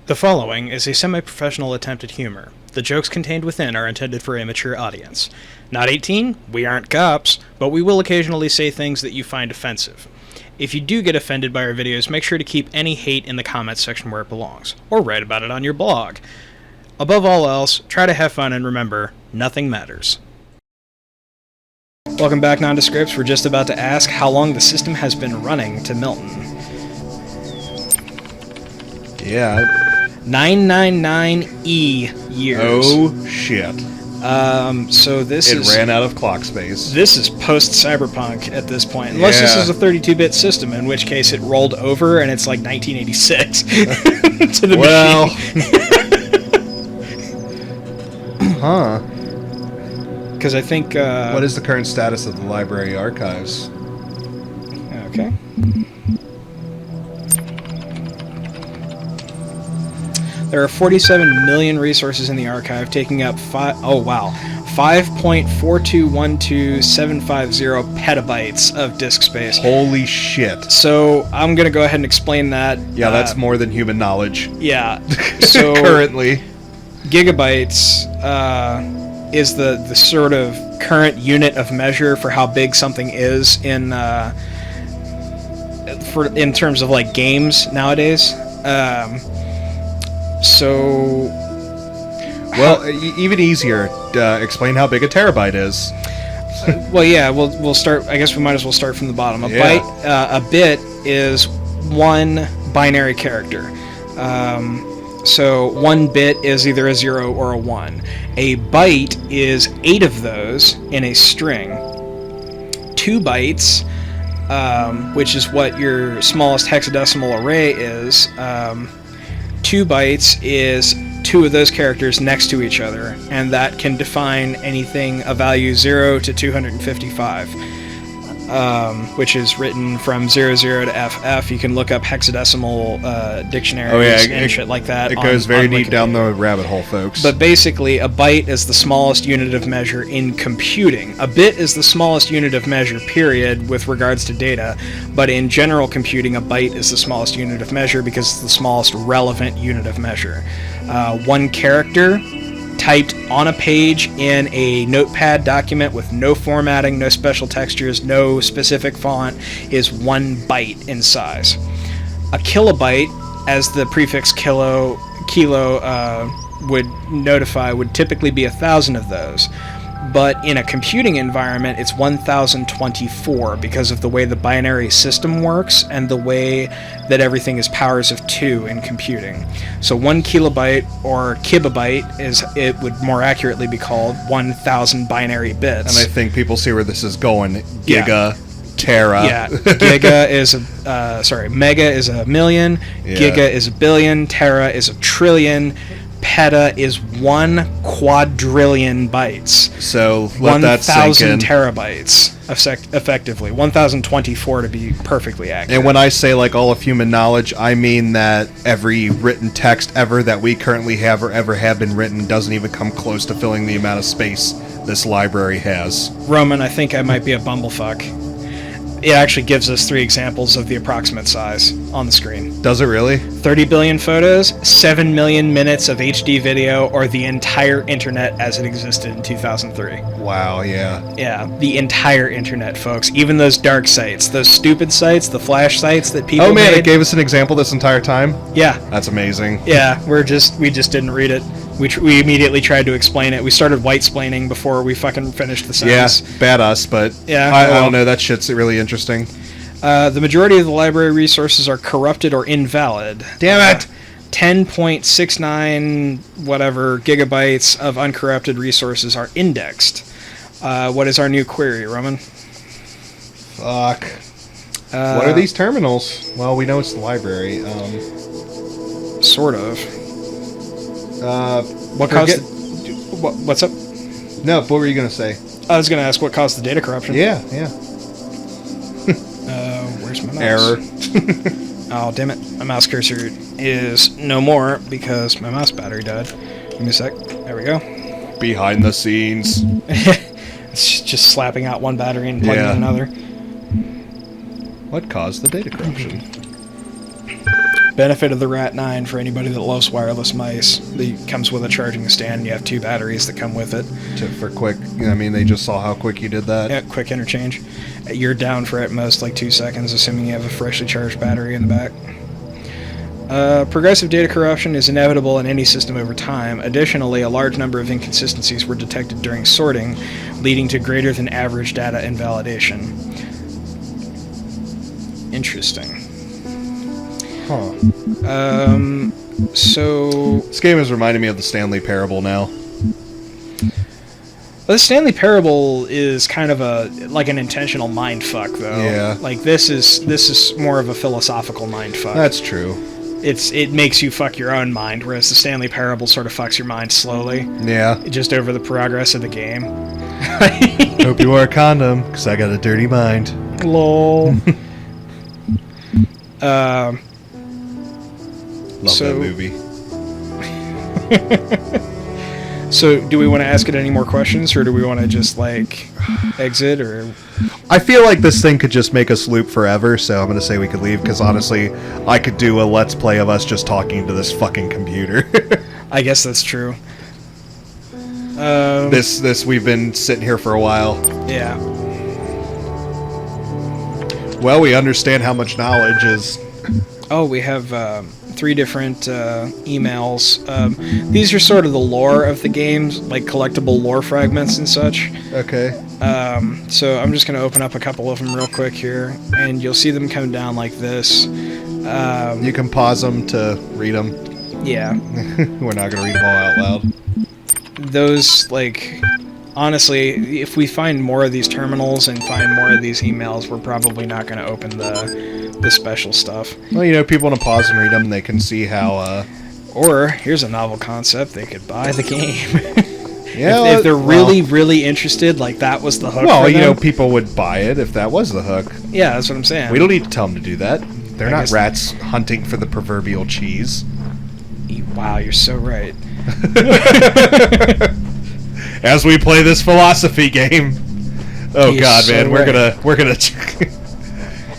The following is a semi-professional attempt at humor. The jokes contained within are intended for a mature audience. Not 18, we aren't cops, but we will occasionally say things that you find offensive. If you do get offended by our videos, make sure to keep any hate in the comments section where it belongs, or write about it on your blog. Above all else, try to have fun and remember, nothing matters. Welcome back, Nondescripts. We're just about to ask how long the system has been running to Milton. Yeah. 999 years. Oh, shit. So this It ran out of clock space. This is post-cyberpunk at this point. Unless this is a 32-bit system, in which case it rolled over and it's like 1986 to the machine. Huh. Because I think... what is the current status of the library archives? Okay. There are 47 million resources in the archive, taking up 5.4212750 petabytes of disk space. Holy shit. So I'm going to go ahead and explain that. Yeah, that's more than human knowledge. Yeah. So currently. Gigabytes is the sort of current unit of measure for how big something is in terms of like games nowadays. Even easier. Explain how big a terabyte is. Well, yeah, we'll start. I guess we might as well start from the bottom. A bit is one binary character. So 1 bit is either a 0 or a 1. A byte is 8 of those in a string. 2 bytes, which is what your smallest hexadecimal array is. 2 bytes is 2 of those characters next to each other, and that can define anything a value 0 to 255, which is written from 00 to FF. You can look up hexadecimal dictionaries and shit like that. It goes very deep down the rabbit hole, folks. But basically, a byte is the smallest unit of measure in computing. A bit is the smallest unit of measure, period, with regards to data. But in general computing, a byte is the smallest unit of measure because it's the smallest relevant unit of measure. 1 character typed on a page in a notepad document with no formatting, no special textures, no specific font is 1 byte in size. A kilobyte, as the prefix kilo would notify, would typically be 1,000 of those. But in a computing environment, it's 1,024 because of the way the binary system works and the way that everything is powers of 2 in computing. So 1 kilobyte, or kibibyte, it would more accurately be called 1,000 binary bits. And I think people see where this is going. Giga, tera. Yeah, giga is mega is a million, giga is a billion, tera is a trillion, peta is 1 quadrillion bytes. So let that sink in. 1,000 terabytes, effectively. 1,024 to be perfectly accurate. And when I say like all of human knowledge, I mean that every written text ever that we currently have or ever have been written doesn't even come close to filling the amount of space this library has. Roman, I think I might be a bumblefuck. It actually gives us 3 examples of the approximate size on the screen. Does it really? 30 billion photos, 7 million minutes of HD video, or the entire internet as it existed in 2003. Wow, yeah. Yeah, the entire internet, folks. Even those dark sites, those stupid sites, the flash sites that people made. It gave us an example this entire time? Yeah. That's amazing. Yeah, we just didn't read it. We immediately tried to explain it. We started white-splaining before we fucking finished the sentence. Yeah, bad us, but yeah, I don't know. That shit's really interesting. The majority of the library resources are corrupted or invalid. Damn it! 10.69 whatever gigabytes of uncorrupted resources are indexed. What is our new query, Roman? Fuck. What are these terminals? Well, we know it's the library. Sort of. What's up? No, what were you going to say? I was going to ask what caused the data corruption. Yeah. Where's my mouse? Error. Oh, damn it. My mouse cursor is no more because my mouse battery died. Give me a sec. There we go. Behind the scenes. It's just slapping out one battery and plugging in another. What caused the data corruption? Benefit of the Rat9 for anybody that loves wireless mice. It comes with a charging stand, and you have 2 batteries that come with it. For quick, I mean, they just saw how quick you did that. Yeah, quick interchange. You're down for at most like 2 seconds, assuming you have a freshly charged battery in the back. Progressive data corruption is inevitable in any system over time. Additionally, a large number of inconsistencies were detected during sorting, leading to greater than average data invalidation. Interesting. Huh. So... This game is reminding me of the Stanley Parable now. Well, the Stanley Parable is kind of like an intentional mindfuck, though. Yeah. Like, this is more of a philosophical mindfuck. That's true. It makes you fuck your own mind, whereas the Stanley Parable sort of fucks your mind slowly. Yeah. Just over the progress of the game. Hope you wore a condom, because I got a dirty mind. Lol. Love that movie. So, do we want to ask it any more questions, or do we want to just, like, exit, or... I feel like this thing could just make us loop forever, so I'm going to say we could leave, because honestly, I could do a Let's Play of us just talking to this fucking computer. I guess that's true. We've been sitting here for a while. Yeah. Well, we understand how much knowledge is... Oh, we have 3 different emails. These are sort of the lore of the games, like collectible lore fragments and such. Okay. So I'm just going to open up a couple of them real quick here, and you'll see them come down like this. You can pause them to read them. Yeah. We're not going to read them all out loud. Those, like... Honestly, if we find more of these terminals and find more of these emails, we're probably not going to open the special stuff. Well, you know, people want to pause and read them, and they can see how... Or, here's a novel concept, they could buy the game. Yeah, if they're really interested, like that was the hook well, for you them. know, people would buy it if that was the hook. Yeah, that's what I'm saying. We don't need to tell them to do that. They're I not guess- rats hunting for the proverbial cheese. Wow, you're so right. As we play this philosophy game. Oh He's God, so man, right.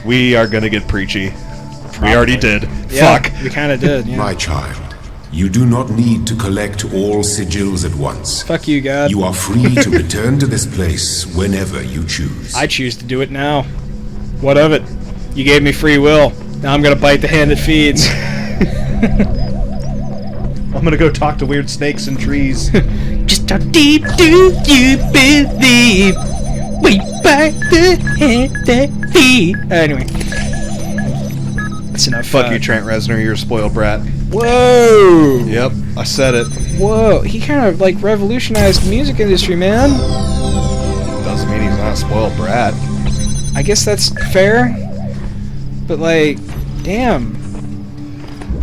we are gonna get preachy. Probably. We already did. Yeah, Fuck. we kind of did. Yeah. My child, you do not need to collect all sigils at once. Fuck you, God. You are free to return to this place whenever you choose. I choose to do it now. What of it? You gave me free will. Now I'm gonna bite the hand that feeds. I'm gonna go talk to weird snakes and trees. Just how deep do you believe? We bite the hand that feeds. Anyway. That's enough. Fuck you, Trent Reznor, you're a spoiled brat. Whoa! Yep, I said it. Whoa, he kind of, like, revolutionized the music industry, man. Doesn't mean he's not a spoiled brat. I guess that's fair. But, like, damn.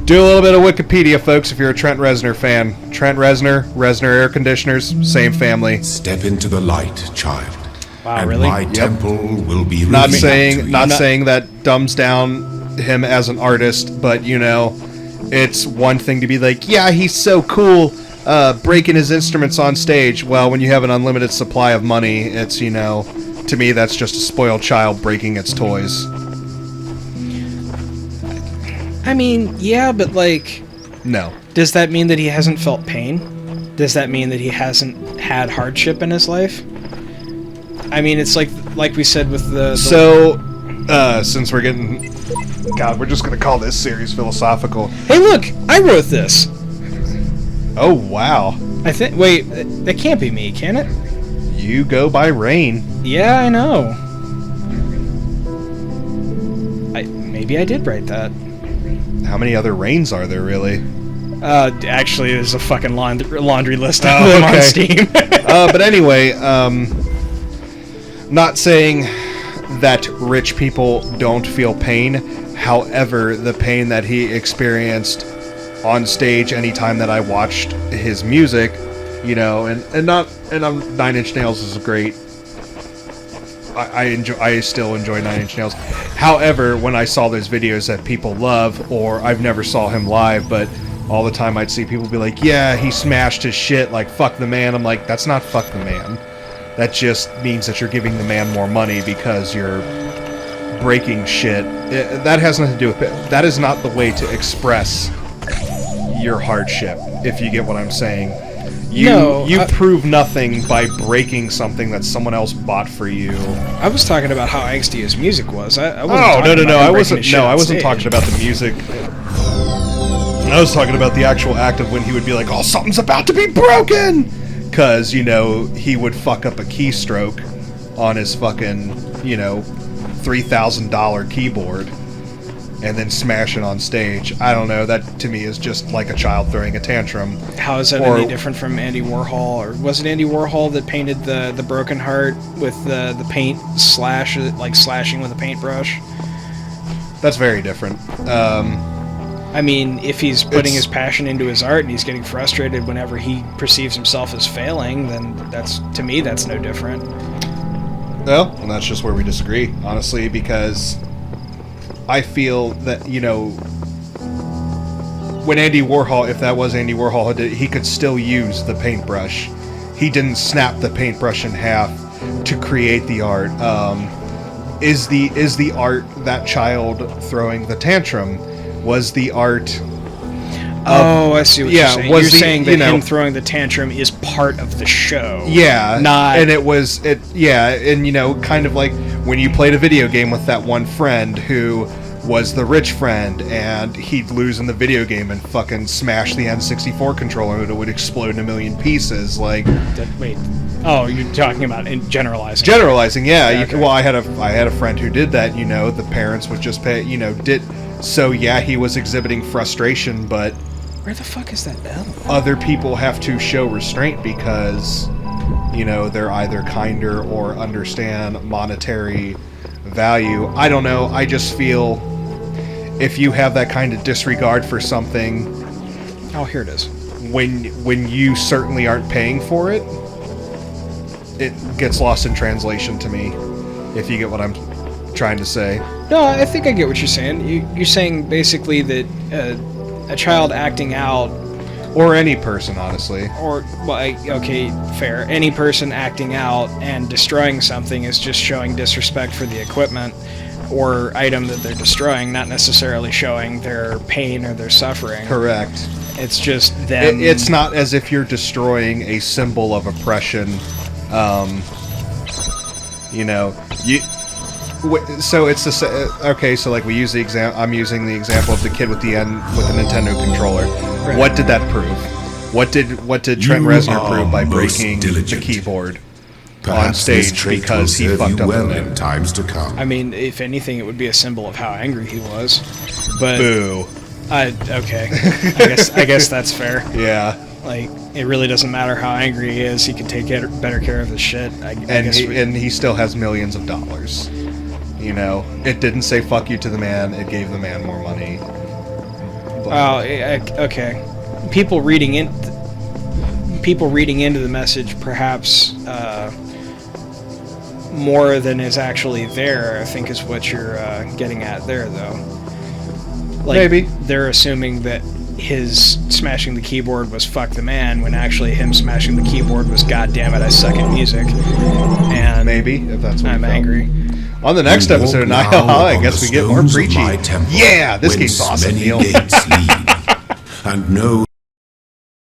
Do a little bit of Wikipedia, folks, if you're a Trent Reznor fan. Trent Reznor, Reznor Air Conditioners, same family. Step into the light, child. Wow, and really? my temple will be Not revealed saying, to you. not saying that dumbs down him as an artist, but you know, it's one thing to be like, yeah, he's so cool, breaking his instruments on stage. Well, when you have an unlimited supply of money, it's, you know, to me, that's just a spoiled child breaking its toys. I mean, yeah, but, like, No. does that mean that he hasn't felt pain? Does that mean that he hasn't had hardship in his life? I mean, it's like we said with the So, since we're getting... God, we're just gonna call this series philosophical. Hey, look! I wrote this! Oh, wow. I think... Wait, that can't be me, can it? You go by Rain. Yeah, I know. Maybe I did write that. How many other Rains are there, really? Actually, there's a fucking laundry list of Oh, them okay. on Steam. But anyway, not saying that rich people don't feel pain. However, the pain that he experienced on stage anytime that I watched his music, you know, and 9 Inch Nails is great. I still enjoy 9 Inch Nails. However, when I saw those videos that people love, or I've never saw him live, but all the time I'd see people be like, yeah, he smashed his shit, like, fuck the man. I'm like, that's not fuck the man. That just means that you're giving the man more money because you're breaking shit, that has nothing to do with it. That is not the way to express your hardship, if you get what I'm saying. You prove nothing by breaking something that someone else bought for you. I was talking about how angsty his music was. I wasn't talking about the music. I was talking about the actual act of when he would be like, "Oh, something's about to be broken," because he would fuck up a keystroke on his fucking $3,000 keyboard and then smash it on stage. I don't know. That to me is just like a child throwing a tantrum. How is that any different from Andy Warhol? Or was it Andy Warhol that painted the broken heart with the paint slashing with a paintbrush? That's very different. I mean, if he's putting his passion into his art and he's getting frustrated whenever he perceives himself as failing, then that's no different. Well, and that's just where we disagree, honestly, because I feel that, when Andy Warhol, if that was Andy Warhol, he could still use the paintbrush. He didn't snap the paintbrush in half to create the art. Is the art that child throwing the tantrum? Was the art... I see what you're saying. You're saying that him throwing the tantrum is part of the show. Yeah. Not... And kind of like when you played a video game with that one friend who was the rich friend, and he'd lose in the video game and fucking smash the N64 controller and it would explode in a million pieces. Like... Wait. Oh, you're talking about generalizing. Generalizing, yeah. Okay. Well, I had a friend who did that, the parents would just pay, So, yeah, he was exhibiting frustration, but... Where the fuck is that bell? Other people have to show restraint because, they're either kinder or understand monetary value. I don't know. I just feel if you have that kind of disregard for something... Oh, here it is. When you certainly aren't paying for it, it gets lost in translation to me, if you get what I'm trying to say. No, I think I get what you're saying. You're saying basically that a child acting out... Or any person, honestly. Okay, fair. Any person acting out and destroying something is just showing disrespect for the equipment or item that they're destroying, not necessarily showing their pain or their suffering. Correct. It's just them... It's not as if you're destroying a symbol of oppression. So it's okay. So like we use the example. I'm using the example of the kid with the Nintendo controller. Right. What did that prove? What did Trent Reznor prove by breaking the keyboard on stage because he fucked up in times to come? I mean, if anything, it would be a symbol of how angry he was. But boo. Okay. I guess that's fair. Yeah. Like, it really doesn't matter how angry he is. He can take better care of his shit. And he still has millions of dollars. It didn't say fuck you to the man. It gave the man more money. Okay. People reading into the message, perhaps more than is actually there, I think is what you're getting at there, though. Like, maybe they're assuming that his smashing the keyboard was fuck the man, when actually him smashing the keyboard was goddamn it, I suck at music. And maybe if that's what I'm angry. On the next episode of Nihilhalla, I guess we get more preachy. Yeah, this game's awesome, Neil. And no